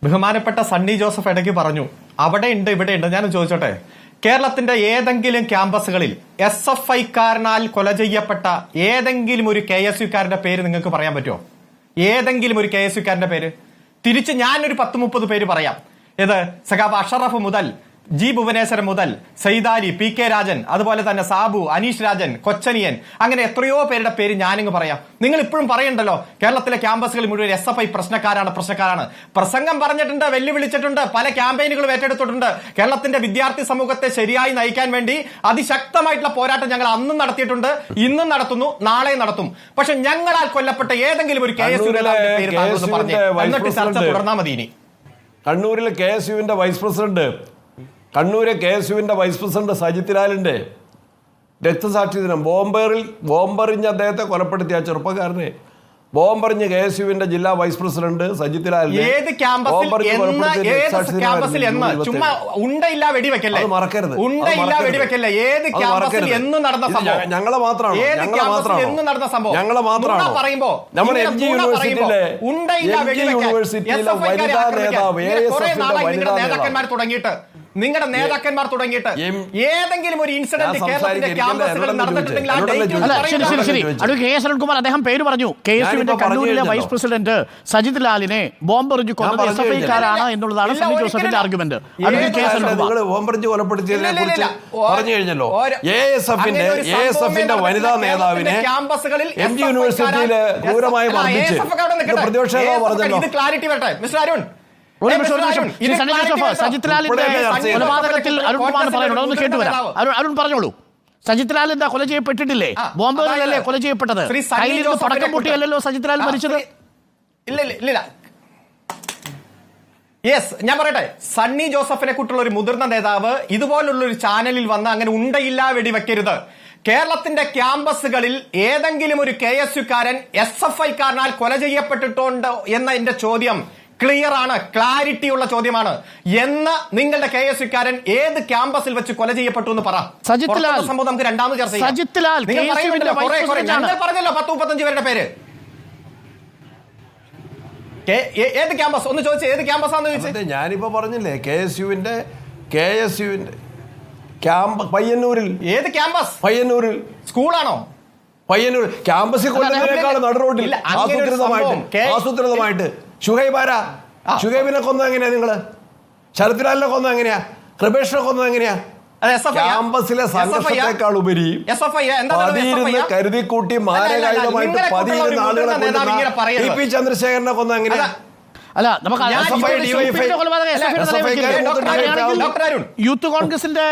ബഹുമാനപ്പെട്ട സണ്ണി ജോസഫ് ഇടയ്ക്ക് പറഞ്ഞു അവിടെ ഉണ്ട് ഇവിടെ ഉണ്ട്. ഞാൻ ചോദിച്ചോട്ടെ, കേരളത്തിന്റെ ഏതെങ്കിലും ക്യാമ്പസുകളിൽ SFI-കാരനാൽ കൊല ചെയ്യപ്പെട്ട ഏതെങ്കിലും ഒരു KSU-കാരന്റെ പേര് നിങ്ങൾക്ക് പറയാൻ പറ്റുമോ? ഏതെങ്കിലും ഒരു KSU-കാരന്റെ പേര്? തിരിച്ച് ഞാനൊരു 10-30 പേര് പറയാം. ഏത് സഖാബ് അഷറഫ് മുതൽ ജി ഭുവനേശ്വരൻ മുതൽ സൈദാലി, PK രാജൻ, അതുപോലെ തന്നെ സാബു, അനീഷ് രാജൻ, കൊച്ചനിയൻ, അങ്ങനെ എത്രയോ പേരുടെ പേര് ഞാനിങ്ങ് പറയാം. നിങ്ങൾ ഇപ്പോഴും പറയണ്ടല്ലോ കേരളത്തിലെ ക്യാമ്പസുകളിൽ മുഴുവൻ SFI പ്രശ്നക്കാരാണ്. പ്രസംഗം പറഞ്ഞിട്ടുണ്ട്, വെല്ലുവിളിച്ചിട്ടുണ്ട്, പല ക്യാമ്പയിനുകളും ഏറ്റെടുത്തിട്ടുണ്ട്. കേരളത്തിന്റെ വിദ്യാർത്ഥി സമൂഹത്തെ ശരിയായി നയിക്കാൻ വേണ്ടി അതിശക്തമായിട്ടുള്ള പോരാട്ടം ഞങ്ങൾ അന്നും നടത്തിയിട്ടുണ്ട്, ഇന്നും നടത്തുന്നു, നാളെ നടത്തും. പക്ഷെ ഞങ്ങളാൽ കൊല്ലപ്പെട്ട ഏതെങ്കിലും ഒരു KSU പേര് പറഞ്ഞു എന്നിട്ട് ചർച്ച തുടർന്നാൽ മതി. ഇനി കണ്ണൂരിലെ KSUവിന്റെ vice president vice president Sajith ലാലിന്റെ രക്തസാക്ഷി ദിനം ബോംബെറിഞ്ഞ് അദ്ദേഹത്തെ കൊലപ്പെടുത്തിയ ചെറുപ്പക്കാരനെ ബോംബെറിഞ്ഞ് KSUവിന്റെ ജില്ലാ വൈസ് പ്രസിഡന്റ് സജിത് ലാലിനെ ഞങ്ങളെ മാത്രമാണ് നമ്മുടെ യൂണിവേഴ്സിറ്റിയിലെ വനിതാ നേതാവ് നേതാക്കന്മാർ തുടങ്ങിയിട്ട് നിങ്ങളുടെ നേതാക്കന്മാർ തുടങ്ങിയിട്ട് ഏതെങ്കിലും ഒരു ഇൻസിഡന്റ് കേരളത്തിന്റെ ക്യാമ്പസുകളിൽ നടന്നിട്ടുണ്ടെങ്കിൽ അരുൺകുമാർ അദ്ദേഹം പേര് പറഞ്ഞു. KSUവിന്റെ കണ്ണൂരിലെ വൈസ് പ്രസിഡന്റ് സജിത് ലാലിനെ ബോംബെറിഞ്ഞ് കൊന്നത് SFI-കാരാണ് എന്നുള്ളതാണ് സണ്ണി ജോസഫിന്റെ ആർഗ്യുമെന്റ്. ബോംബെറിഞ്ഞ് കൊലപ്പെടുത്തിയതിനെ കുറിച്ച് പറഞ്ഞു കഴിഞ്ഞല്ലോ. ASFന്റെ വനിതാ നേതാവിനെ MG യൂണിവേഴ്സിറ്റിയിലെ ക്രൂരമായി മർദ്ദിച്ച് പ്രതിപക്ഷ നേതാവ് പറഞ്ഞല്ലോ. ഇത് ക്ലാരിറ്റി വരട്ടെ മിസ്റ്റർ അരുൺ. സജിത് ലാലിന്റെ കൊലപാതകത്തിൽ അരുൺകുമാർ പറയുന്നുണ്ട്, ഒന്ന് കേട്ടുവരാം. അരുൺ പറഞ്ഞോളൂ. സജിത് ലാൽ എന്താ കൊല ചെയ്യപ്പെട്ടിട്ടില്ലേ? ബോംബെറിലല്ലേ കൊല ചെയ്യപ്പെട്ടത്? കയ്യിലിരുന്ന് പടക്കം പൊട്ടിയല്ലോ സജിത് ലാൽ മരിച്ചത്. ഇല്ല യെസ്, ഞാൻ പറയട്ടെ, സണ്ണി ജോസഫിനെ കുറിച്ചുള്ള ഒരു മുതിർന്ന നേതാവ് ഇതുപോലുള്ള ഒരു ചാനലിൽ വന്ന് അങ്ങനെ ഉണ്ടയില്ല വെടിവെക്കരുത്. കേരളത്തിന്റെ ക്യാമ്പസുകളിൽ ഏതെങ്കിലും ഒരു KSU-കാരൻ SFI-കാരനാൽ കൊല ചെയ്യപ്പെട്ടിട്ടുണ്ടോ എന്ന എന്റെ ചോദ്യം ക്ലിയർ ആണ്, ക്ലാരിറ്റി ഉള്ള ചോദ്യമാണ്. എന്ന് നിങ്ങളുടെ KSU-കാരൻ ഏത് ക്യാമ്പസിൽ വെച്ച് കൊല ചെയ്യപ്പെട്ടു എന്ന് പറ. സംഭവം നമുക്ക് രണ്ടാമത് ചർച്ച ചെയ്യാം. പറഞ്ഞല്ലോ 10-35 പേരുടെ പേര്. ഏത് ക്യാമ്പസ് ഒന്ന് ചോദിച്ചു, ഏത് ക്യാമ്പസാന്ന് ചോദിച്ചത്? ഞാനിപ്പോ പറഞ്ഞില്ലേ KSUവിന്റെ പയ്യന്നൂരിൽ. ഏത് ക്യാമ്പസ്? പയ്യന്നൂരിൽ. സ്കൂളാണോ? പയ്യന്നൂർ ക്യാമ്പസിൽ കൊല്ലുന്നതിനേക്കാൾ നടുറോഡിൽ ആസൂത്രിതമായിട്ട് ഷുഹൈബിനെ കൊന്നത് എങ്ങനെയാ? നിങ്ങള് ശരത്ലാലിനെ കൊന്നത് എങ്ങനെയാ? കൃപേഷിനെ കൊന്നത് എങ്ങനെയാ? ക്യാമ്പസിലെ സംഘർഷത്തെക്കാൾ ഉപരി കരുതിക്കൂട്ടി മാരകായുധമായിട്ട് 17 ആളുകളെ TP ചന്ദ്രശേഖരനെ കൊന്നത് എങ്ങനെയാ? അല്ല, നമുക്ക് യൂത്ത് കോൺഗ്രസിന്റെ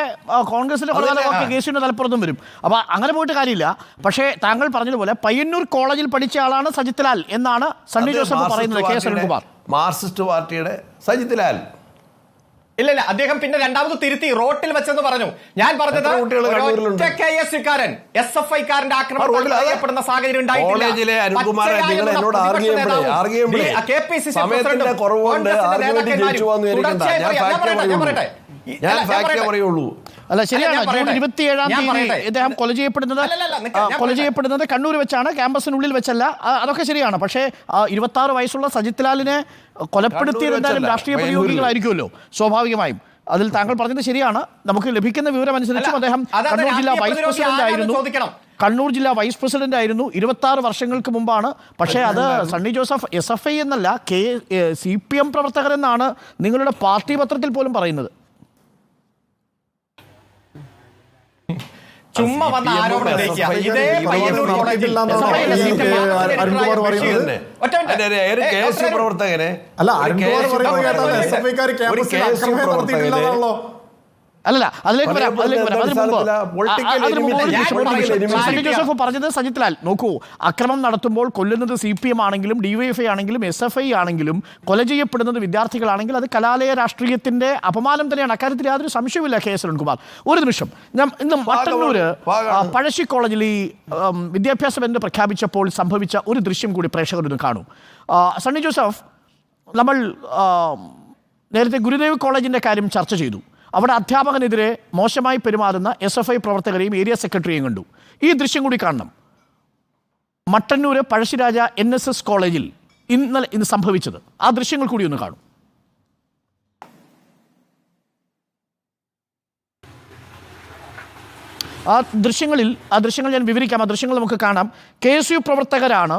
കൊലപാതകമൊക്കെ കേസിന്റെ തലപ്പുറത്തും വരും. അപ്പൊ അങ്ങനെ പോയിട്ട് കാര്യമില്ല. പക്ഷേ താങ്കൾ പറഞ്ഞതുപോലെ പയ്യന്നൂർ കോളേജിൽ പഠിച്ച ആളാണ് സജിത് ലാൽ എന്നാണ് സണ്ണി ജോസഫ് പറയുന്നത്. KS അരുൺകുമാർ മാർക്സിസ്റ്റ് പാർട്ടിയുടെ സജിത് ലാൽ. ഇല്ല, അദ്ദേഹം പിന്നെ രണ്ടാമത് തിരുത്തി റോട്ടിൽ വെച്ചെന്ന് പറഞ്ഞു. ഞാൻ പറഞ്ഞത് KSU-കാരൻ SFI-കാരന്റെ ആക്രമണം ചെയ്യപ്പെടുന്ന സാഹചര്യം ഉണ്ടായിട്ടില്ല. അല്ല, ശരിയാണ്. ജൂൺ 27-ാം തീയതി ഇദ്ദേഹം കൊല ചെയ്യപ്പെടുന്നത് കണ്ണൂർ വെച്ചാണ്, ക്യാമ്പസിനുള്ളിൽ വെച്ചല്ല. അതൊക്കെ ശരിയാണ്. പക്ഷേ 26 വയസ്സുള്ള സജിത് ലാലിനെ കൊലപ്പെടുത്തിയത് എന്തായാലും രാഷ്ട്രീയ പ്രതിയോഗികളായിരിക്കുമല്ലോ സ്വാഭാവികമായും. അതിൽ താങ്കൾ പറഞ്ഞത് ശരിയാണ്. നമുക്ക് ലഭിക്കുന്ന വിവരം അനുസരിച്ചും അദ്ദേഹം കണ്ണൂർ ജില്ലാ വൈസ് പ്രസിഡന്റ് ആയിരുന്നു 26 വർഷങ്ങൾക്ക് മുമ്പാണ്. പക്ഷേ അത് സണ്ണി ജോസഫ് SFI എന്നല്ല, CPM പ്രവർത്തകരെന്നാണ് നിങ്ങളുടെ പാർട്ടി പത്രത്തിൽ പോലും പറയുന്നത്. ചുമ്മാ വന്ന ആരോപണം ഇതേ പയ്യന്നൂർ കോളേജിൽ പ്രവർത്തകനെ അല്ലല്ല, അതിലേക്ക് വരാം. സണ്ണി ജോസഫ് പറഞ്ഞത് സജിത് ലാൽ നോക്കൂ, അക്രമം നടത്തുമ്പോൾ കൊല്ലുന്നത് CPM ആണെങ്കിലും DYFI ആണെങ്കിലും SFI ആണെങ്കിലും കൊല ചെയ്യപ്പെടുന്നത് വിദ്യാർത്ഥികളാണെങ്കിൽ അത് കലാലയ രാഷ്ട്രീയത്തിന്റെ അപമാനം തന്നെയാണ്. അക്കാര്യത്തിൽ യാതൊരു സംശയവുമില്ല. KS അരുൺകുമാർ, ഒരു നിമിഷം. ഇന്ന് മട്ടന്നൂര് പഴശ്ശി കോളേജിൽ ഈ വിദ്യാഭ്യാസ ബന്ദ് പ്രഖ്യാപിച്ചപ്പോൾ സംഭവിച്ച ഒരു ദൃശ്യം കൂടി പ്രേക്ഷകരൊന്ന് കാണൂ. സണ്ണി ജോസഫ്, നമ്മൾ നേരത്തെ ഗുരുദേവ് കോളേജിന്റെ കാര്യം ചർച്ച ചെയ്തു. അവിടെ അധ്യാപകനെതിരെ മോശമായി പെരുമാറുന്ന SFI പ്രവർത്തകരെയും ഏരിയ സെക്രട്ടറിയെയും കണ്ടു. ഈ ദൃശ്യം കൂടി കാണണം. മട്ടന്നൂര് പഴശ്ശിരാജ NSS കോളേജിൽ ഇന്ന് സംഭവിച്ചത്. ആ ദൃശ്യങ്ങൾ കൂടി ഒന്ന് കാണും. ആ ദൃശ്യങ്ങൾ ഞാൻ വിവരിക്കാം. ആ ദൃശ്യങ്ങൾ നമുക്ക് കാണാം. KSU പ്രവർത്തകരാണ്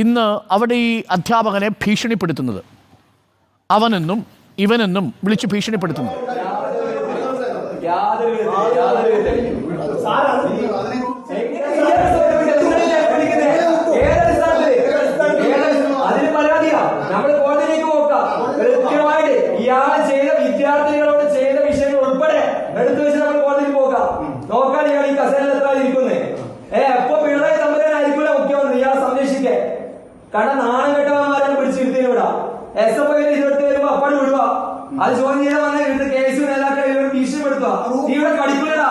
ഇന്ന് അവിടെ ഈ അധ്യാപകനെ ഭീഷണിപ്പെടുത്തുന്നത്. അവനെന്നും ഇവനെന്നും വിളിച്ച് ഭീഷണിപ്പെടുത്തുന്നത്. നമ്മൾ കോടതിയിലേക്ക് പോക്കാം. കൃത്യമായിട്ട് ഇയാൾ ചെയ്ത വിദ്യാർത്ഥികളോട് ചെയ്ത വിഷയങ്ങൾ ഉൾപ്പെടെ എടുത്തു വെച്ച് നമ്മൾ കോടതിയിൽ പോകാം. നോക്കാൻ ഇയാൾ ഈ കസേരയിൽ എത്താതിരിക്കുന്നേ. എപ്പോ പിണറായി തമ്പുരാനായിരിക്കൂല മുഖ്യമന്ത്രി ഇയാൾ സംരക്ഷിക്കേ. കാരണം നാണം കെട്ടവന്മാരെ പിടിച്ചിരുത്തിവിടാ. SFI ഇതെടുത്ത് വരുമ്പോ അപ്പാട് വിടുക. അത് ചോദ്യം ചെയ്താൽ വന്നാൽ ഇവിടുത്തെ KSU നേതാക്കളെ ഭീഷണിപ്പെടുത്തുക. ഇവിടെ കടിക്കൂലടാ,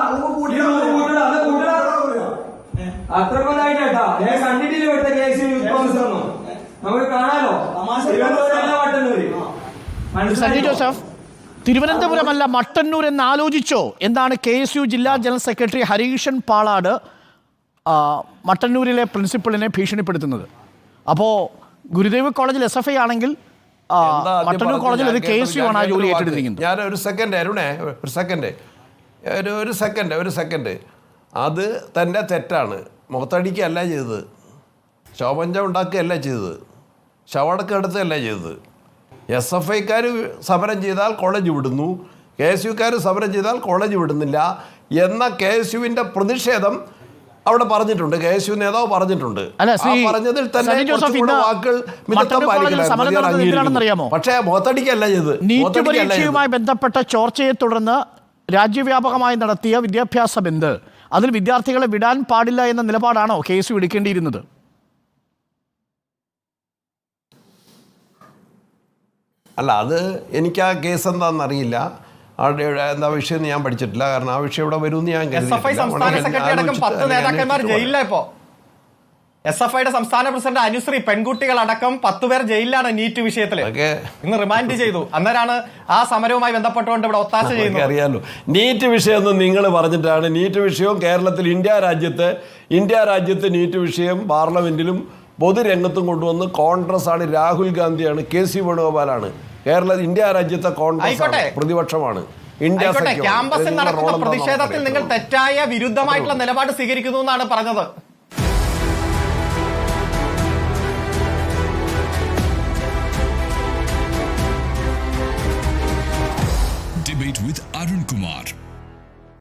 അത്രക്കൊന്നായിട്ടാ ഞാൻ കണ്ടിട്ടില്ല ഇവിടുത്തെ KSU യൂത്ത് കോൺഗ്രസ് ഒന്നും. നമുക്ക് കാണാലോ. സണ്ണി ജോസഫ്, തിരുവനന്തപുരമല്ല മട്ടന്നൂർ എന്ന് ആലോചിച്ചോ എന്നാണ് KSU ജില്ലാ ജനറൽ സെക്രട്ടറി ഹരീഷൻ പാളാട് മട്ടന്നൂരിലെ പ്രിൻസിപ്പളിനെ ഭീഷണിപ്പെടുത്തുന്നത്. അപ്പോൾ ഗുരുദേവ് കോളേജിൽ SFI ആണെങ്കിൽ മട്ടന്നൂർ കോളേജിൽ ഒരു KSU ആണ് ആ ജോലി ഏറ്റെടുത്തിരിക്കുന്നത്. ഞാൻ ഒരു സെക്കൻഡ് അരുണേ, ഒരു സെക്കൻഡ് അത് തന്നെ തെറ്റാണ്. മുഖത്തടിക്കുകയല്ല ചെയ്തത്, ശവപഞ്ചം ഉണ്ടാക്കുകയല്ല ചെയ്തത്, ശവടക്കം എടുത്തല്ല ചെയ്തത്. SFIക്കാർ സമരം ചെയ്താൽ കോളേജ് വിടുന്നു, KSUക്കാർ സമരം ചെയ്താൽ കോളേജ് വിടുന്നില്ല എന്ന KSUവിൻ്റെ പ്രതിഷേധം അവിടെ പറഞ്ഞിട്ടുണ്ട്. KSU നേതാവ് പറഞ്ഞിട്ടുണ്ട്. പറഞ്ഞതിൽ തന്നെ വാക്കുകൾ പക്ഷേ മുഖത്തടിക്കല്ല ചെയ്തത്. നീറ്റ് പരീക്ഷയുമായി ബന്ധപ്പെട്ട ചോർച്ചയെ തുടർന്ന് രാജ്യവ്യാപകമായി നടത്തിയ വിദ്യാഭ്യാസ ബന്ദ്, അതിൽ വിദ്യാർത്ഥികളെ വിടാൻ പാടില്ല എന്ന നിലപാടാണോ KSU എടുക്കേണ്ടിയിരുന്നത്? അല്ല, അത് എനിക്ക് ആ കേസ് എന്താണെന്ന് അറിയില്ല. എന്താ വിഷയം ഞാൻ പഠിച്ചിട്ടില്ല. കാരണം ആ വിഷയം ഇവിടെ വരുമെന്ന് ഞാൻ SFI സംസ്ഥാന സെക്രട്ടറി അടക്കം 10 നേതാക്കന്മാർ ജയിലിലാണ്. ഇപ്പോ SFIയുടെ സംസ്ഥാന പ്രസിഡന്റ് അനുശ്രീ പെൺകുട്ടികൾ അടക്കം 10 പേർ ജയിലിലാണ് നീറ്റ് വിഷയത്തിൽ. ഇന്ന് റിമാൻഡ് ചെയ്തു. അന്നേരമാണ് ആ സമരവുമായി ബന്ധപ്പെട്ടുകൊണ്ട് ഇവിടെ ഒത്താശ ചെയ്യുന്നത്. അറിയാലോ, നീറ്റ് വിഷയം ഒന്നും നിങ്ങൾ പറഞ്ഞിട്ടാണ്. നീറ്റ് വിഷയവും കേരളത്തിൽ ഇന്ത്യ രാജ്യത്ത് നീറ്റ് വിഷയം പാർലമെന്റിലും പൊതുരംഗത്തും കൊണ്ടുവന്ന് കോൺഗ്രസ് ആണ്, രാഹുൽ ഗാന്ധിയാണ്, KC വേണുഗോപാലാണ്. ഇന്ത്യ രാജ്യത്തെ കോൺഗ്രസ് പ്രതിപക്ഷമാണ്. ക്യാമ്പസിൽ നടക്കുന്ന പ്രതിഷേധത്തിൽ നിങ്ങൾ തെറ്റായ വിരുദ്ധമായിട്ടുള്ള നിലപാട് സ്വീകരിക്കുന്നു എന്നാണ് പറഞ്ഞത്. Debate with Arun Kumar.